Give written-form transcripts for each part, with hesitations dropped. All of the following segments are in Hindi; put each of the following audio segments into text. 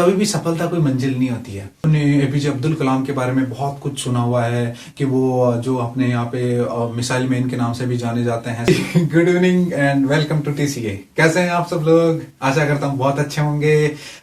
कभी भी सफलता कोई मंजिल नहीं होती है। हमने एपीजे अब्दुल कलाम के बारे में बहुत कुछ सुना हुआ है कि वो जो अपने यहाँ पे मिसाइल मैन के नाम से भी जाने जाते हैं। Good evening and welcome to TCA. कैसे हैं आप सब लोग? आशा करता हूँ बहुत अच्छे होंगे।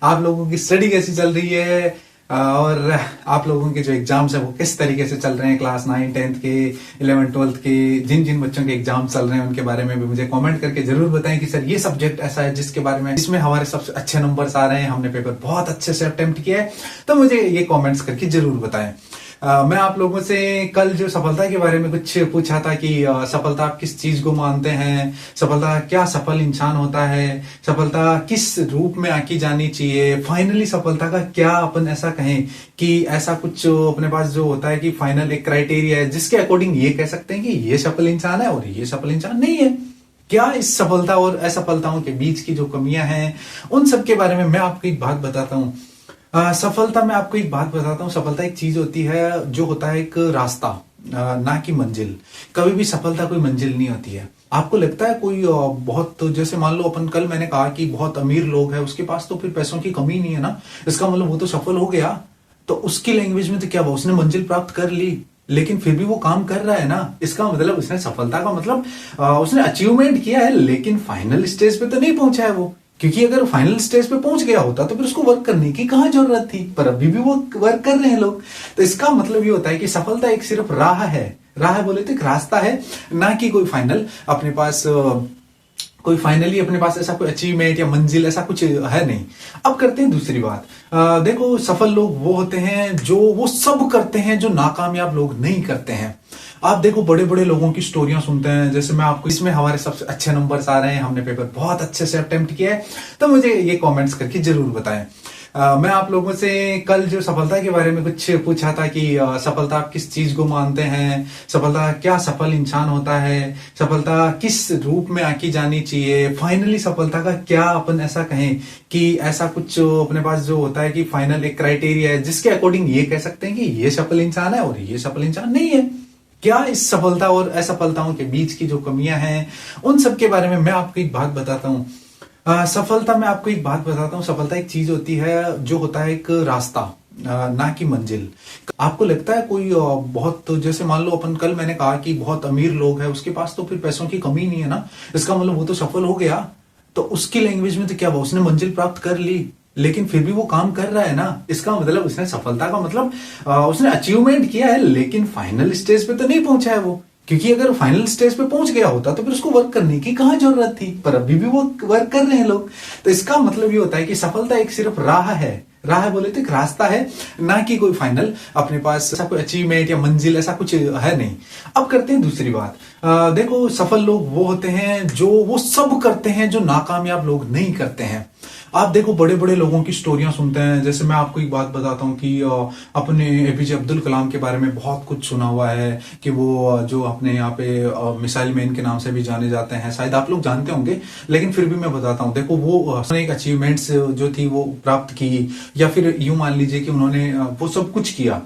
आप लोगों की स्टडी कैसी चल रही है और आप लोगों के जो एग्जाम्स है वो किस तरीके से चल रहे हैं? क्लास 9, 10th के, 11, 12th के जिन जिन बच्चों के एग्जाम चल रहे हैं उनके बारे में भी मुझे कमेंट करके जरूर बताएं कि सर ये सब्जेक्ट ऐसा है जिसके बारे में इसमें हमारे सबसे अच्छे नंबर्स आ रहे हैं, हमने पेपर बहुत अच्छे से अटेम्प्ट किया है। तो मुझे ये कॉमेंट्स करके जरूर बताएं। मैं आप लोगों से कल जो सफलता के बारे में कुछ पूछा था कि सफलता आप किस चीज को मानते हैं, सफलता क्या सफल इंसान होता है, सफलता किस रूप में आकी जानी चाहिए, फाइनली सफलता का क्या अपन ऐसा कहें कि ऐसा कुछ अपने पास जो होता है कि फाइनल एक क्राइटेरिया है जिसके अकॉर्डिंग ये कह सकते हैं कि ये सफल इंसान है और ये सफल इंसान नहीं है। क्या इस सफलता और असफलताओं के बीच की जो कमियां हैं उन सब के बारे में मैं आपको एक बात बताता हूं। सफलता में आपको एक बात बताता हूँ। सफलता एक चीज होती है जो होता है एक रास्ता, ना कि मंजिल। कभी भी सफलता कोई मंजिल नहीं होती है। आपको लगता है कोई बहुत, तो जैसे मान लो अपन कल मैंने कहा कि बहुत अमीर लोग हैं उसके पास तो फिर पैसों की कमी नहीं है ना, इसका मतलब वो तो सफल हो गया। तो उसकी लैंग्वेज में तो क्या हुआ, उसने मंजिल प्राप्त कर ली लेकिन फिर भी वो काम कर रहा है ना, इसका मतलब उसने सफलता का मतलब उसने अचीवमेंट किया है लेकिन फाइनल स्टेज पे तो नहीं पहुंचा है वो। क्योंकि अगर फाइनल स्टेज पे पहुंच गया होता तो फिर उसको वर्क करने की कहां जरूरत थी, पर अभी भी वो वर्क कर रहे हैं लोग। तो इसका मतलब ये होता है कि सफलता एक सिर्फ राह है। राह बोले तो एक रास्ता है, ना कि कोई फाइनल अपने पास कोई फाइनली अपने पास ऐसा कोई अचीवमेंट या मंजिल ऐसा कुछ है नहीं। अब करते हैं दूसरी बात। देखो, सफल लोग वो होते हैं जो वो सब करते हैं जो नाकामयाब लोग नहीं करते हैं। आप देखो, बड़े बड़े लोगों की स्टोरियां सुनते हैं, जैसे मैं आपको इसमें हमारे सबसे अच्छे नंबर्स आ रहे हैं, हमने पेपर बहुत अच्छे से अटेम्प्ट किया है। तो मुझे ये कमेंट्स करके जरूर बताएं। मैं आप लोगों से कल जो सफलता के बारे में कुछ पूछा था कि सफलता आप किस चीज को मानते हैं, सफलता क्या सफल इंसान होता है, सफलता किस रूप में आकी जानी चाहिए, फाइनली सफलता का क्या अपन ऐसा कहें कि ऐसा कुछ अपने पास जो होता है कि फाइनल एक क्राइटेरिया है जिसके अकॉर्डिंग ये कह सकते हैं कि ये सफल इंसान है और ये सफल इंसान नहीं है। क्या इस सफलता और असफलताओं के बीच की जो कमियां हैं उन सब के बारे में मैं आपको एक बात बताता हूं। सफलता में आपको एक बात बताता हूँ। सफलता एक चीज होती है जो होता है एक रास्ता, ना कि मंजिल। आपको लगता है कोई बहुत, तो जैसे मान लो अपन कल मैंने कहा कि बहुत अमीर लोग हैं उसके पास तो फिर पैसों की कमी नहीं है ना, इसका मतलब वो तो सफल हो गया। तो उसकी लैंग्वेज में तो क्या हुआ, उसने मंजिल प्राप्त कर ली लेकिन फिर भी वो काम कर रहा है ना, इसका मतलब उसने सफलता का मतलब उसने अचीवमेंट किया है लेकिन फाइनल स्टेज पे तो नहीं पहुंचा है वो। क्योंकि अगर फाइनल स्टेज पे पहुंच गया होता तो फिर उसको वर्क करने की कहां जरूरत थी, पर अभी भी वो वर्क कर रहे हैं लोग। तो इसका मतलब ये होता है कि सफलता एक सिर्फ राह है। राह बोले तो एक रास्ता है, ना कि कोई फाइनल अपने पास ऐसा कोई अचीवमेंट या मंजिल ऐसा कुछ है नहीं। अब करते हैं दूसरी बात। देखो, सफल लोग वो होते हैं जो वो सब करते हैं जो नाकामयाब लोग नहीं करते हैं। आप देखो, बड़े बड़े लोगों की स्टोरियां सुनते हैं, जैसे मैं आपको एक बात बताता हूँ कि अपने एपीजे अब्दुल कलाम के बारे में बहुत कुछ सुना हुआ है कि वो जो अपने यहाँ पे मिसाइल मैन के नाम से भी जाने जाते हैं, शायद आप लोग जानते होंगे लेकिन फिर भी मैं बताता हूँ। देखो, वो एक अचीवमेंट्स जो थी वो प्राप्त की, या फिर यूं मान लीजिए कि उन्होंने वो सब कुछ किया,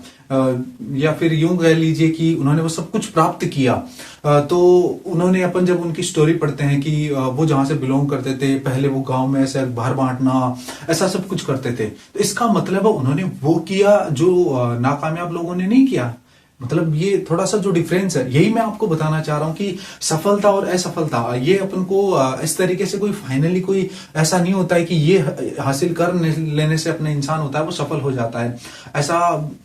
या फिर यूं कह लीजिए कि उन्होंने वो सब कुछ प्राप्त किया। तो उन्होंने, अपन जब उनकी स्टोरी पढ़ते हैं कि वो जहां से बिलोंग करते थे, पहले वो गांव में ऐसे बाहर बांटना ऐसा सब कुछ करते थे, तो इसका मतलब है उन्होंने वो किया जो नाकामयाब लोगों ने नहीं किया। मतलब ये थोड़ा सा जो डिफरेंस है, यही मैं आपको बताना चाह रहा हूं कि सफलता और असफलता ये अपन को इस तरीके से कोई फाइनली कोई ऐसा नहीं होता है कि ये हासिल कर लेने से अपना इंसान होता है वो सफल हो जाता है। ऐसा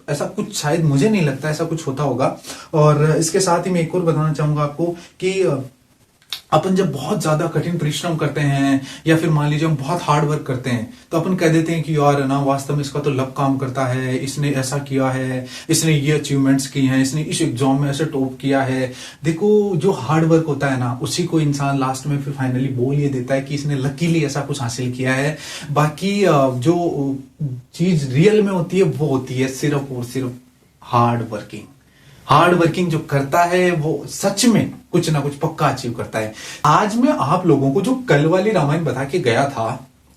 ऐसा कुछ शायद मुझे नहीं लगता ऐसा कुछ होता होगा। और इसके साथ ही मैं एक और बताना चाहूंगा आपको कि अपन जब बहुत ज्यादा कठिन परिश्रम करते हैं या फिर मान लीजिए हम बहुत हार्ड वर्क करते हैं तो अपन कह देते हैं कि यार ना, वास्तव में इसका तो लक काम करता है, इसने ऐसा किया है, इसने ये अचीवमेंट्स की हैं, इसने इस एग्जाम में ऐसे टॉप किया है। देखो, जो हार्ड वर्क होता है ना उसी को इंसान लास्ट में फिर फाइनली बोल ये देता है कि इसने लकीली ऐसा कुछ हासिल किया है। बाकी जो चीज रियल में होती है वो होती है सिर्फ और सिर्फ हार्ड वर्किंग। हार्ड वर्किंग जो करता है वो सच में कुछ ना कुछ पक्का अचीव करता है। आज मैं आप लोगों को जो कल वाली रामायण बता के गया था,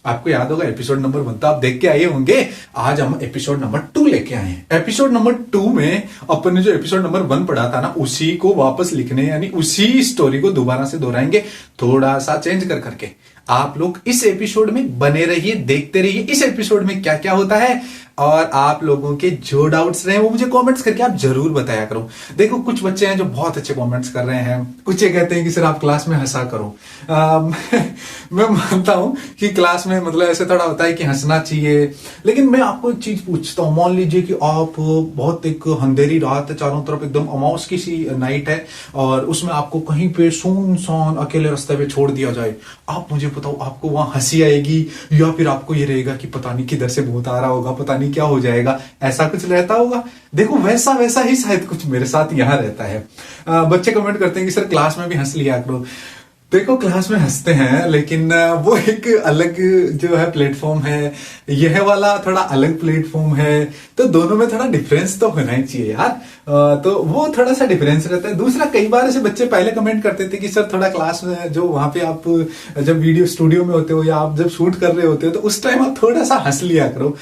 आपको याद होगा एपिसोड नंबर 1 तो आप देख के आए होंगे। आज हम एपिसोड नंबर 2 लेके आए हैं। एपिसोड नंबर 2 में अपन ने जो एपिसोड नंबर 1 पढ़ा था ना, उसी को वापस लिखने, यानी उसी स्टोरी को दोबारा से दोहराएंगे, थोड़ा सा चेंज कर करके। आप लोग इस एपिसोड में बने रहिए, देखते रहिए इस एपिसोड में क्या क्या होता है। और आप लोगों के जो डाउट्स रहे वो मुझे कमेंट्स करके आप जरूर बताया करो। देखो कुछ बच्चे हैं जो बहुत अच्छे कमेंट्स कर रहे हैं, कुछ ये कहते हैं कि सर आप क्लास में हंसा करो। मैं मानता हूं कि क्लास में मतलब ऐसे थोड़ा होता है कि हंसना चाहिए, लेकिन मैं आपको एक चीज पूछता हूं। मान लीजिए कि आप बहुत एक अंधेरी रात है, चारों तरफ एकदम अमावस की सी नाइट है और उसमें आपको कहीं पे सुनसान अकेले रास्ते पे छोड़ दिया जाए, आप मुझे बताओ आपको वहां हंसी आएगी या फिर आपको ये रहेगा कि पता नहीं किधर से भूत आ रहा होगा, पता नहीं क्या हो जाएगा, ऐसा कुछ रहता होगा। देखो वैसा वैसा ही शायद कुछ मेरे साथ यहां रहता है। बच्चे कमेंट करते हैं कि सर क्लास में भी हंस लिया करो। देखो क्लास में हंसते हैं, लेकिन वो एक अलग जो है प्लेटफॉर्म है, यह वाला थोड़ा अलग प्लेटफॉर्म है, तो दोनों में थोड़ा डिफरेंस तो होना ही चाहिए यार। तो वो थोड़ा सा डिफरेंस रहता है। दूसरा, कई बार ऐसे बच्चे पहले कमेंट करते थे कि सर थोड़ा क्लास में जो वहां पे आप जब वीडियो स्टूडियो में होते हो या आप जब शूट कर रहे होते हो तो उस टाइम आप थोड़ा सा हंस लिया करो।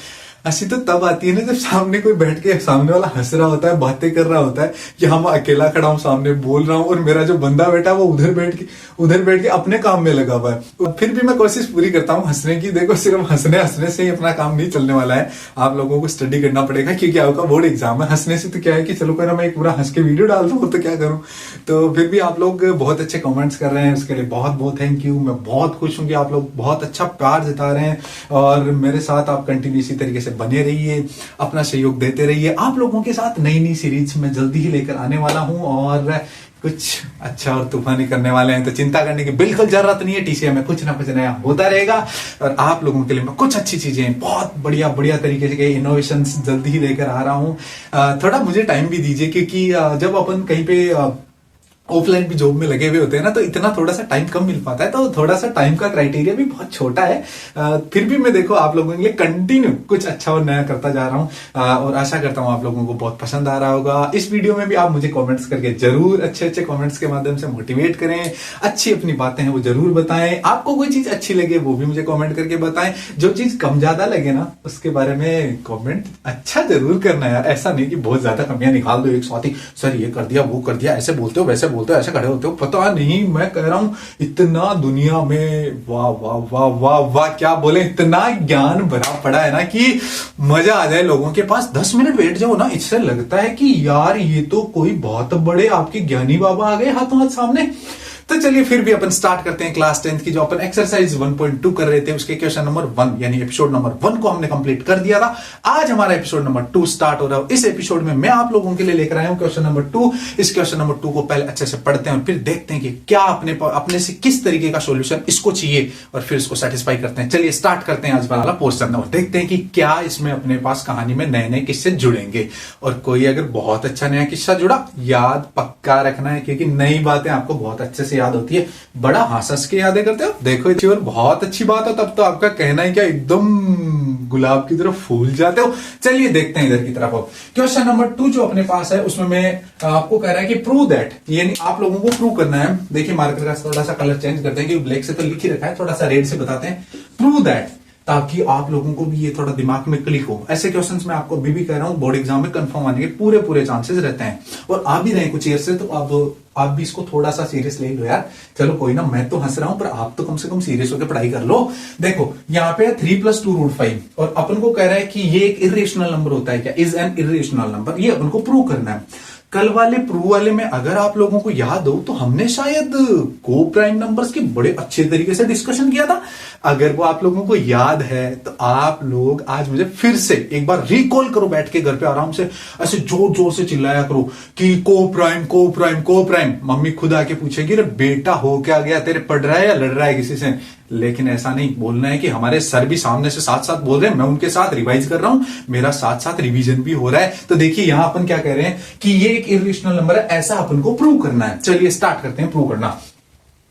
हंसी तो तब आती है ना जब सामने कोई बैठ के सामने वाला हंस रहा होता है, बातें कर रहा होता है, कि हम अकेला खड़ा हूं सामने बोल रहा हूं और मेरा जो बंदा बैठा है वो उधर बैठ के अपने काम में लगा हुआ है। तो फिर भी मैं कोशिश पूरी करता हूं हंसने की। देखो सिर्फ हंसने से ही अपना काम नहीं चलने वाला है, आप लोगों को स्टडी करना पड़ेगा, क्योंकि आपका बोर्ड एग्जाम है। हंसने से तो क्या है कि चलो मैं एक पूरा हंस के वीडियो डाल दूं तो क्या करूं। तो फिर भी आप लोग बहुत अच्छे कमेंट्स कर रहे हैं, उसके लिए बहुत बहुत थैंक यू। मैं बहुत खुश हूं कि आप लोग बहुत अच्छा प्यार जता रहे हैं और मेरे साथ आप कंटिन्यू इसी तरीके से बने रहिए, अपना सहयोग देते रहिए। आप लोगों के साथ नई नई सीरीज में जल्दी ही लेकर आने वाला हूं और कुछ अच्छा और तूफानी करने वाले हैं, तो चिंता करने की बिल्कुल जरूरत नहीं है। टीसीए में कुछ ना कुछ नया होता रहेगा और आप लोगों के लिए मैं कुछ अच्छी चीजें बहुत बढ़िया बढ़िया तरीके से इनोवेशंस जल्दी ही लेकर आ रहा हूं। थोड़ा मुझे टाइम भी दीजिए, क्योंकि जब अपन कहीं पे ऑफलाइन भी जॉब में लगे हुए होते हैं ना, तो इतना थोड़ा सा टाइम कम मिल पाता है, तो थोड़ा सा टाइम का क्राइटेरिया भी बहुत छोटा है। फिर भी मैं देखो आप लोगों के लिए कंटिन्यू कुछ अच्छा और नया करता जा रहा हूं और आशा करता हूं आप लोगों को बहुत पसंद आ रहा होगा। इस वीडियो में भी आप मुझे कमेंट्स करके जरूर अच्छे अच्छे कमेंट्स के माध्यम से मोटिवेट करें, अच्छी अपनी बातें हैं वो जरूर बताएं। आपको कोई चीज अच्छी लगे वो भी मुझे कॉमेंट करके बताएं, जो चीज कम ज्यादा लगे ना उसके बारे में कॉमेंट अच्छा जरूर करना यार। ऐसा नहीं कि बहुत ज्यादा कमियां निकाल दो एक साथ ही, सर ये कर दिया वो कर दिया, ऐसे बोलते हो वैसे बोलते हो, ऐसे खड़े होते हो, पता नहीं। मैं कह रहा हूं इतना दुनिया में वाह वाह वाह वाह वाह क्या बोले, इतना ज्ञान भरा पड़ा है ना कि मजा आ जाए। लोगों के पास 10 मिनट बैठ जाओ ना, इससे लगता है कि यार ये तो कोई बहुत बड़े आपके ज्ञानी बाबा आ गए हाथों हाथ सामने। तो चलिए फिर भी अपन स्टार्ट करते हैं क्लास 10th की जो अपन एक्सरसाइज 1.2 कर रहे थे, उसके क्वेश्चन नंबर 1 यानी एपिसोड नंबर 1 को हमने कंप्लीट कर दिया था। आज हमारा एपिसोड नंबर 2 स्टार्ट हो रहा है। इस एपिसोड में मैं आप लोगों के लिए लेकर आया हूं क्वेश्चन नंबर 2। इस क्वेश्चन नंबर 2 को पहले अच्छे से पढ़ते हैं और फिर देखते हैं कि क्या अपने से किस तरीके का सोल्यूशन इसको चाहिए और फिर इसको सेटिस्फाई करते हैं। चलिए स्टार्ट करते हैं आज वाला पोर्शन और देखते हैं कि क्या इसमें अपने पास कहानी में नए नए किस्से जुड़ेंगे। और कोई अगर बहुत अच्छा नया किस्सा जुड़ा, याद पक्का रखना है, क्योंकि नई बातें आपको बहुत अच्छे से याद होती है। बड़ा हंस के यादें करते हो। देखो ये और बहुत अच्छी बात है, तब तो आपका कहना है क्या एकदम गुलाब की तरफ फूल जाते हो। चलिए देखते हैं इधर की तरफ। क्वेश्चन नंबर 2 जो अपने पास है उसमें मैं आपको कह रहा है कि प्रूव दैट, यानी आप लोगों को प्रूव करना है। देखिए मार्कर का थोड़ा सा कलर चेंज करते हैं, क्योंकि ब्लैक से तो लिख ही रखा है, थोड़ा सा रेड से बताते हैं। प्रूव दैट, ताकि आप लोगों को भी ये थोड़ा दिमाग में क्लिक हो। ऐसे क्वेश्चंस मैं आपको अभी भी कह रहा हूं, बोर्ड एग्जाम में कंफर्म आने के पूरे चांसेस रहते हैं और आ भी रहे कुछ ईयर से। तो अब आप भी इसको थोड़ा सा सीरियस ले लो यार। चलो कोई ना, मैं तो हंस रहा हूं पर आप तो कम से कम सीरियस होकर पढ़ाई कर लो। देखो यहाँ पे 3 + 2 √ 5 और अपन को कह रहा है कि ये एक इर्रेशनल नंबर होता है क्या, इज एन इर्रेशनल नंबर। ये अपन को प्रूव करना है। कल वाले प्रूव वाले में अगर आप लोगों को याद हो तो हमने शायद को प्राइम नंबर्स के बड़े अच्छे तरीके से डिस्कशन किया था। अगर वो आप लोगों को याद है तो आप लोग आज मुझे फिर से एक बार रिकॉल करो, बैठ के घर पे आराम से ऐसे जोर जोर से चिल्लाया करो कि को प्राइम को प्राइम को प्राइम। मम्मी खुद आके पूछेगी रे बेटा हो क्या गया, तेरे पढ़ रहा है या लड़ रहा है किसी से। लेकिन ऐसा नहीं बोलना है कि हमारे सर भी सामने से साथ साथ बोल रहे हैं, मैं उनके साथ रिवाइज कर रहा हूं, मेरा साथ साथ रिवीजन भी हो रहा है। तो देखिए यहां अपन क्या कह रहे हैं कि ये एक इर्रेशनल नंबर है, ऐसा अपन को प्रूव करना है। चलिए स्टार्ट करते हैं प्रूव करना।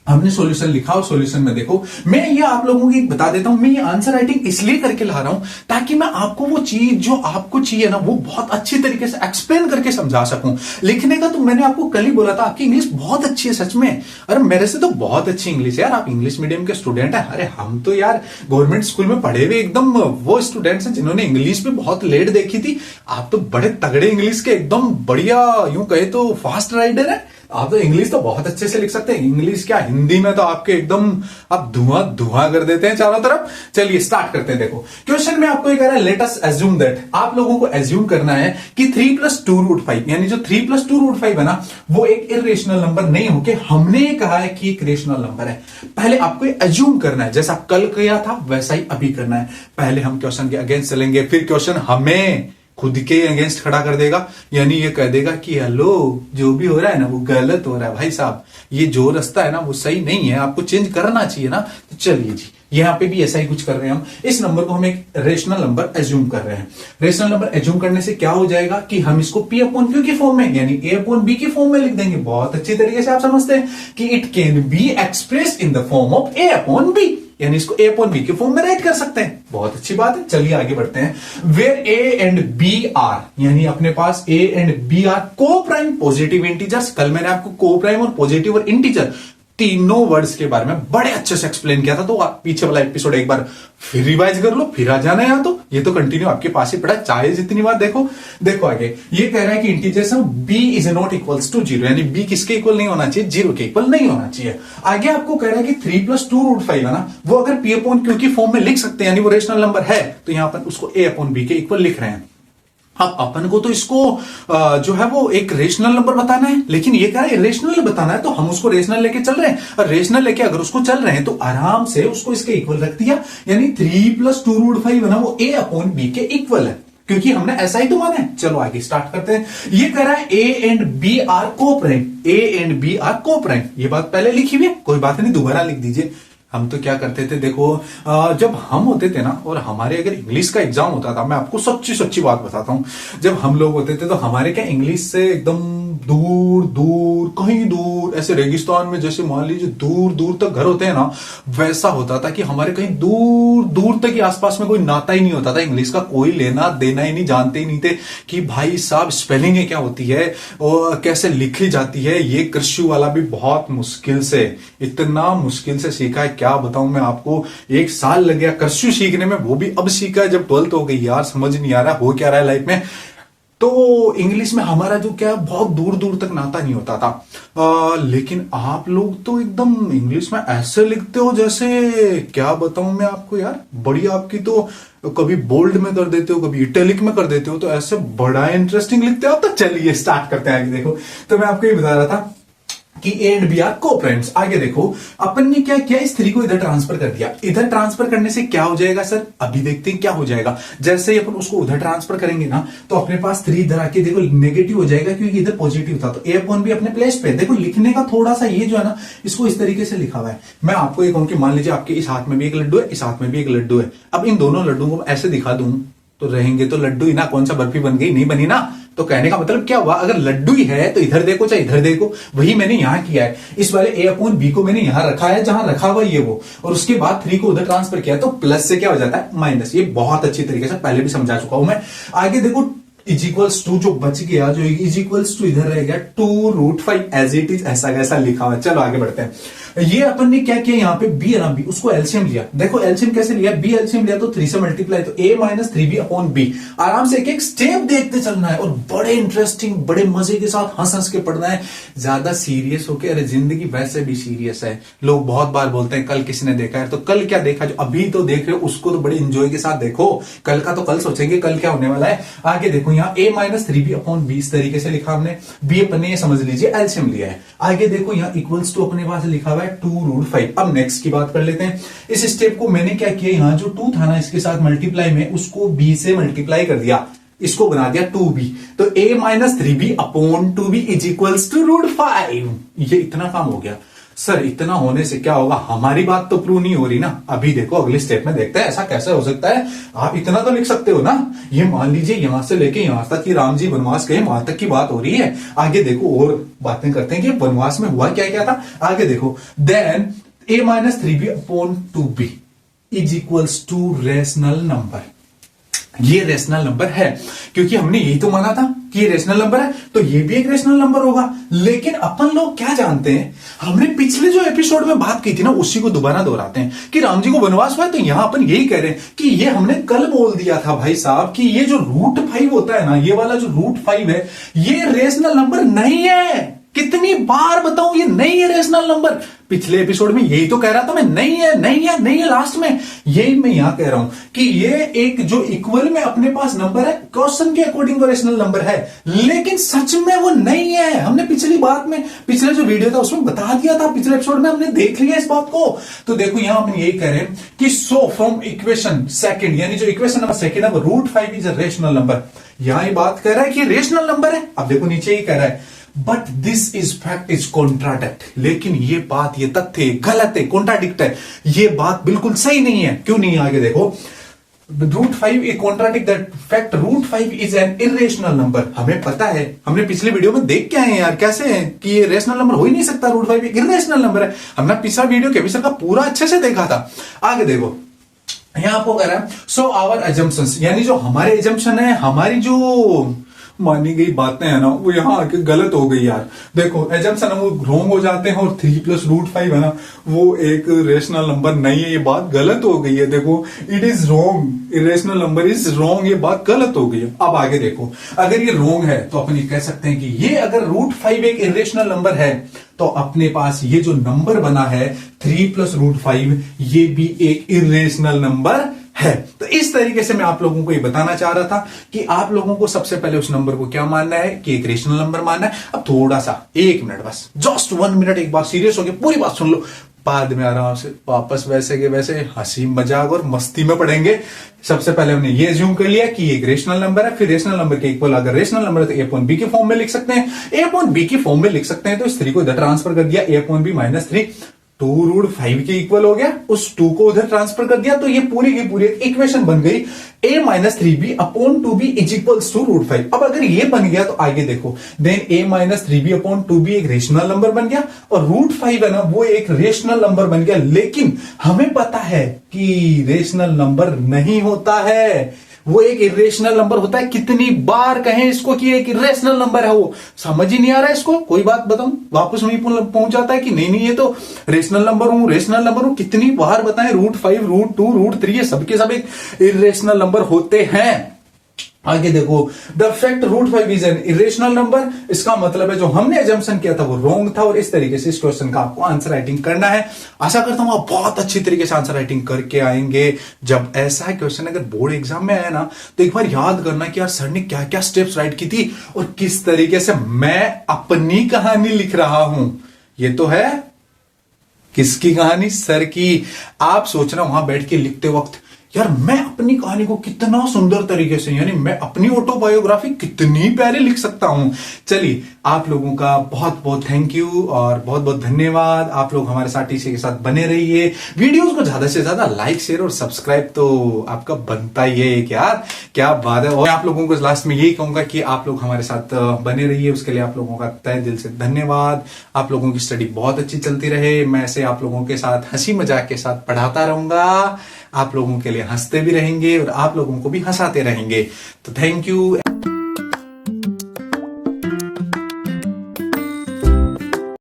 हमने सॉल्यूशन लिखा और सॉल्यूशन में देखो, मैं ये आप लोगों की बता देता हूं, मैं ये आंसर राइटिंग इसलिए करके ला रहा हूं ताकि मैं आपको वो चीज जो आपको चाहिए ना वो बहुत अच्छी तरीके से एक्सप्लेन करके समझा सकूं। लिखने का तो मैंने आपको कल ही बोला था, आपकी इंग्लिश बहुत अच्छी है सच में। अरे मेरे से तो बहुत अच्छी इंग्लिश है यार, आप इंग्लिश मीडियम के स्टूडेंट है। अरे हम तो यार गवर्नमेंट स्कूल में पढ़े हुए एकदम वो स्टूडेंट्स हैं जिन्होंने इंग्लिश में बहुत लेट देखी थी। आप तो बड़े तगड़े इंग्लिश के एकदम बढ़िया यूं कहे तो फास्ट राइडर है। आप तो इंग्लिश तो बहुत अच्छे से लिख सकते हैं। इंग्लिश क्या, हिंदी में तो आपके एकदम आप धुआं धुआं कर देते हैं चारों तरफ। चलिए स्टार्ट करते हैं। देखो क्वेश्चन में आपको ये कह रहा है लेट अस एज्यूम दैट, आप लोगों को एज्यूम करना है कि 3 + 2√5 यानी जो 3 + 2√5 है ना वो एक इरेशनल नंबर नहीं होके हमने कहा है कि एक रेशनल नंबर है। पहले आपको एज्यूम करना है, जैसा कल किया था वैसा ही अभी करना है। पहले हम क्वेश्चन के अगेंस्ट चलेंगे, फिर क्वेश्चन हमें खुद के अगेंस्ट खड़ा कर देगा, यानी ये कह देगा कि हेलो जो भी हो रहा है ना वो गलत हो रहा है भाई साहब, ये जो रास्ता है ना वो सही नहीं है, आपको चेंज करना चाहिए ना। तो चलिए जी यहां पे भी ऐसा ही कुछ कर रहे हैं हम। इस नंबर को हम एक रेशनल नंबर एज्यूम कर रहे हैं। रेशनल नंबर एज्यूम करने से क्या हो जाएगा कि हम इसको P/Q की फॉर्म में यानी A/B की फॉर्म में लिख देंगे। बहुत अच्छी तरीके से आप समझते हैं कि it can be expressed in the form of A/B, यानी इसको A/B की फॉर्म में राइट कर सकते हैं। बहुत अच्छी बात है। चलिए आगे बढ़ते हैं। Where A and B are, यानी अपने पास A and B are coprime positive integers. कल मैंने आपको को प्राइम और पॉजिटिव और इंटीजर तीनों वर्ड्स के बारे में बड़े अच्छे से एक्सप्लेन किया था, तो आप पीछे वाला एपिसोड एक बार फिर रिवाइज कर लो, फिर आ जाना है। तो ये तो कंटिन्यू आपके पास ही पड़ा, चाहे जितनी बार देखो आगे ये कह रहा है कि integers b is not equals to 0, यानी b किसके इक्वल नहीं होना चाहिए, 0 के इक्वल नहीं होना चाहिए। आगे आपको कह रहा है कि 3 + 2√5 है ना वो अगर P/Q की फॉर्म में लिख सकते हैं, यानी वो रेशनल नंबर है, तो यहां पर उसको A/B के इक्वल लिख रहे हैं। अब अपन को तो इसको जो है वो एक रेशनल नंबर बताना है, लेकिन ये क्या है रेशनल बताना है, तो हम उसको रेशनल लेके चल रहे हैं। और रेशनल लेके अगर उसको चल रहे हैं तो आराम से उसको इसके इक्वल रख दिया, यानी 3 + 2√5 है ना वो A/B के इक्वल है, क्योंकि हमने ऐसा ही तो माना है। चलो आगे स्टार्ट करते हैं। ये कह रहा है A and B are coprime, A and B are coprime, ये बात पहले लिखी हुई है, कोई बात नहीं दोबारा लिख दीजिए। हम तो क्या करते थे, देखो जब हम होते थे ना और हमारे अगर इंग्लिश का एग्जाम होता था, मैं आपको सच्ची सच्ची बात बताता हूं, जब हम लोग होते थे तो हमारे क्या इंग्लिश से एकदम दूर दूर कहीं दूर ऐसे रेगिस्तान में जैसे मान लीजिए दूर दूर तक घर होते हैं ना, वैसा होता था कि हमारे कहीं दूर दूर तक ही आसपास में कोई नाता ही नहीं होता था, इंग्लिश का कोई लेना देना ही नहीं, जानते ही नहीं थे कि भाई साहब स्पेलिंग क्या होती है और कैसे लिखी जाती है। ये कृषि वाला भी बहुत मुश्किल से, इतना मुश्किल से सीखा है, क्या बताऊं मैं आपको, 1 साल लग गया कर्स्यू सीखने में, वो भी अब सीखा है जब 12th हो गई। यार समझ नहीं आ रहा हो क्या रहा है लाइफ में। तो इंग्लिश में हमारा जो क्या बहुत दूर दूर तक नाता नहीं होता था। लेकिन आप लोग तो एकदम इंग्लिश में ऐसे लिखते हो जैसे क्या बताऊं मैं आपको यार, बड़ी आपकी तो कभी बोल्ड में कर देते हो, कभी इटैलिक में कर देते हो, तो ऐसे बड़ा इंटरेस्टिंग लिखते हो। तो चलिए स्टार्ट करते हैं आगे। देखो तो मैं आपको ये बता रहा था कि A एंड B आर को-प्राइम्स। आगे देखो अपन ने क्या किया, इस 3 को इधर ट्रांसफर कर दिया। इधर ट्रांसफर करने से क्या हो जाएगा सर, अभी देखते हैं क्या हो जाएगा। जैसे ही अपन उसको उधर ट्रांसफर करेंगे ना तो अपने पास 3 इधर आके देखो नेगेटिव हो जाएगा, क्योंकि इधर पॉजिटिव था, तो A/B अपने प्लेस पे। देखो लिखने का थोड़ा सा ये जो है ना इसको इस तरीके से लिखा हुआ है। मैं आपको ये कहूं कि मान लीजिए आपके इस हाथ में भी एक लड्डू है, इस हाथ में भी एक लड्डू है। अब इन दोनों लड्डू को ऐसे दिखा दूं तो रहेंगे तो लड्डू ही ना, कौन सा बर्फी बन गई, नहीं बनी ना। तो कहने का मतलब क्या हुआ, अगर लड्डू ही है तो इधर देखो चाहे इधर देखो, वही मैंने यहां किया है। इस वाले A/B को मैंने यहां रखा है जहां रखा हुआ ये वो, और उसके बाद 3 को उधर ट्रांसफर किया, तो प्लस से क्या हो जाता है माइनस। ये बहुत अच्छी तरीके से पहले भी समझा चुका हूं मैं। आगे देखो इज इक्वल्स टू जो बच गया, जो इज इक्वल्स टू इधर रह गया 2√5 एज इट इज, ऐसा कैसा लिखा हुआ है। चलो आगे बढ़ते हैं। ये अपन ने क्या किया, यहाँ पे B है ना, B उसको एलसीएम लिया। देखो एलसीएम कैसे लिया, B एलसीएम लिया तो 3 से मल्टीप्लाई, तो A - 3B/B। आराम से एक एक स्टेप देखते चलना है और बड़े इंटरेस्टिंग बड़े मजे के साथ हंस हंस के पढ़ना है, ज्यादा सीरियस होके। अरे जिंदगी वैसे भी सीरियस है, लोग बहुत बार बोलते हैं कल किसी ने देखा है, तो कल क्या देखा, जो अभी तो देख रहे हो उसको तो बड़े इंजॉय के साथ देखो, कल का तो कल सोचेंगे कल क्या होने वाला है। आगे देखो यहाँ A - 3B/B इस तरीके से लिखा हमने, B अपने ये समझ लीजिए एलसीएम लिया है। आगे देखो यहाँ इक्वल्स टू अपने पास लिखा हुआ है 2√5। अब नेक्स्ट की बात कर लेते हैं। इस स्टेप को मैंने क्या किया, यहां जो 2 था ना इसके साथ मल्टीप्लाई में उसको B से मल्टीप्लाई कर दिया, इसको बना दिया 2B, तो A - 3B/2B is equals to √5। ये इतना काम हो गया। सर इतना होने से क्या होगा, हमारी बात तो प्रूव नहीं हो रही ना। अभी देखो अगले स्टेप में देखते हैं ऐसा कैसे हो सकता है। आप इतना तो लिख सकते हो ना, ये मान लीजिए यहां से लेके यहां तक कि राम जी वनवास गए, वहां तक की बात हो रही है। आगे देखो और बातें करते हैं कि वनवास में हुआ क्या क्या था। आगे देखो then A - 3B/2B is equals to rational number. ये रेशनल नंबर है, क्योंकि हमने यही तो माना था कि ये रेशनल नंबर है, तो ये भी एक रेशनल नंबर होगा। लेकिन अपन लोग क्या जानते हैं, हमने पिछले जो एपिसोड में बात की थी ना उसी को दोबारा दोहराते हैं कि राम जी को वनवास हुआ है, तो यहां अपन यही कह रहे हैं कि ये हमने कल बोल दिया था भाई साहब कि ये जो √5 होता है ना, ये वाला जो √5 है ये रेशनल नंबर नहीं है। कितनी बार बताऊं ये नहीं है रेशनल नंबर। पिछले एपिसोड में यही तो कह रहा था मैं, नहीं है नहीं है नहीं है, लास्ट में यही मैं यहां कह रहा हूं कि ये एक जो इक्वल में अपने पास नंबर है क्वेश्चन के अकॉर्डिंग रेशनल नंबर है, लेकिन सच में वो नहीं है। हमने पिछली बात में, पिछले जो वीडियो था उसमें बता दिया था, पिछले एपिसोड में हमने देख लिया इस बात को। तो देखो यहां हम यही कह रहे हैं कि सो फ्रॉम इक्वेशन सेकंड, यानी जो इक्वेशन नंबर सेकंड है वो √5 इज अ रेशनल नंबर। यहां ये बात कह रहा है कि रेशनल नंबर है। अब देखो नीचे ही कह रहा है but this is fact is contradict, लेकिन ये बात, ये तथ्य गलत है, कॉन्ट्राडिक्ट है, ये बात बिल्कुल सही नहीं है। क्यों नहीं है आगे देखो। √5 a contradict that fact, √5 is an irrational number. हमें पता है, हमने पिछले वीडियो में देख के आए हैं यार कैसे है कि ये रेशनल नंबर हो ही नहीं सकता, √5 एक इरेशनल नंबर है। हमने पिछला वीडियो केमिस्ट्री का पूरा अच्छे से देखा था। आगे देखो यहां आपको कह रहा है सो आवर एजम्पशंस, यानी जो हमारे एजम्पशन है, हमारी जो मानी गई बातें हैं ना वो यहां आके गलत हो गई यार। देखो एजम्पशन वो रॉन्ग हो जाते हैं और 3 + √5 है ना वो एक रेशनल नंबर नहीं है, ये बात गलत हो गई है। देखो it is wrong, irrational number is wrong, ये बात गलत हो गई है। अब आगे देखो, अगर ये रॉन्ग है तो अपन ये कह सकते हैं कि ये अगर √5 एक इरेशनल नंबर है तो अपने पास ये जो नंबर बना है 3 + √5 ये भी एक इरेशनल नंबर है। तो इस तरीके से मैं आप लोगों को ये बताना चाह रहा था कि आप लोगों को सबसे पहले उस नंबर को क्या मानना है कि एक रेशनल नंबर मानना है। अब थोड़ा सा 1 मिनट, बस जस्ट 1 मिनट, एक बार सीरियस होकर पूरी बात सुन लो, बाद में आराम से वापस वैसे के वैसे हंसी मजाक और मस्ती में पढ़ेंगे। सबसे पहले हमने ये अज्यूम कर लिया कि एक रेशनल नंबर है, फिर रेशनल नंबर के इक्वल अगर रेशनल नंबर है तो a/b के फॉर्म में लिख सकते हैं, a/b के फॉर्म में लिख सकते हैं। तो इस 3 को इधर ट्रांसफर कर दिया, a/b - 3 2√5 के इक्वल हो गया, उस 2 को उधर ट्रांसफर कर दिया, तो ये पूरी की पूरी इक्वेशन बन गई a-3b/2b इज इक्वल्स टू √5। अब अगर ये बन गया तो आगे देखो, देन a-3b/2b एक रेशनल नंबर बन गया और √5 है ना वो एक रेशनल नंबर बन गया। लेकिन हमें पता है कि रेशनल नंबर नहीं होता है, वो एक इरेशनल नंबर होता है। कितनी बार कहें इसको कि एक इरेशनल नंबर है, वो समझ ही नहीं आ रहा है इसको। कोई बात बताऊं वापस वहीं पहुंच जाता है कि नहीं नहीं ये तो रेशनल नंबर हूं, रेशनल नंबर हूं। कितनी बार बताएं √5 √2 √3 ये सबके सब एक इरेशनल नंबर होते हैं। आगे देखो the fact √5 is an irrational number, इसका मतलब है जो हमने एजम्पशन किया था वो रॉन्ग था। और इस तरीके से इस क्वेश्चन का आपको आंसर राइटिंग करना है। आशा करता हूं आप बहुत अच्छी तरीके से आंसर राइटिंग करके आएंगे। जब ऐसा क्वेश्चन अगर बोर्ड एग्जाम में आया ना तो एक बार याद करना कि यार सर ने क्या क्या स्टेप्स राइट की थी और किस तरीके से मैं अपनी कहानी लिख रहा हूं। ये तो है किसकी कहानी, सर की। आप सोचना वहां बैठ के लिखते वक्त यार मैं अपनी कहानी को कितना सुंदर तरीके से, यानी मैं अपनी ऑटोबायोग्राफी कितनी प्यारी लिख सकता हूं। चलिए आप लोगों का बहुत बहुत थैंक यू और बहुत बहुत धन्यवाद। आप लोग हमारे साथ टीसी के साथ बने रहिए। वीडियोस को ज्यादा से ज्यादा लाइक शेयर और सब्सक्राइब तो आपका बनता ही है यार, क्या बात है। और आप लोगों को लास्ट में यही कहूंगा कि आप लोग हमारे साथ बने रहिए, उसके लिए आप लोगों का तहे दिल से धन्यवाद। आप लोगों की स्टडी बहुत अच्छी चलती रहे, मैं ऐसे आप लोगों के साथ हंसी मजाक के साथ पढ़ाता रहूंगा, आप लोगों के लिए हंसते भी रहेंगे और आप लोगों को भी हंसाते रहेंगे। तो थैंक यू।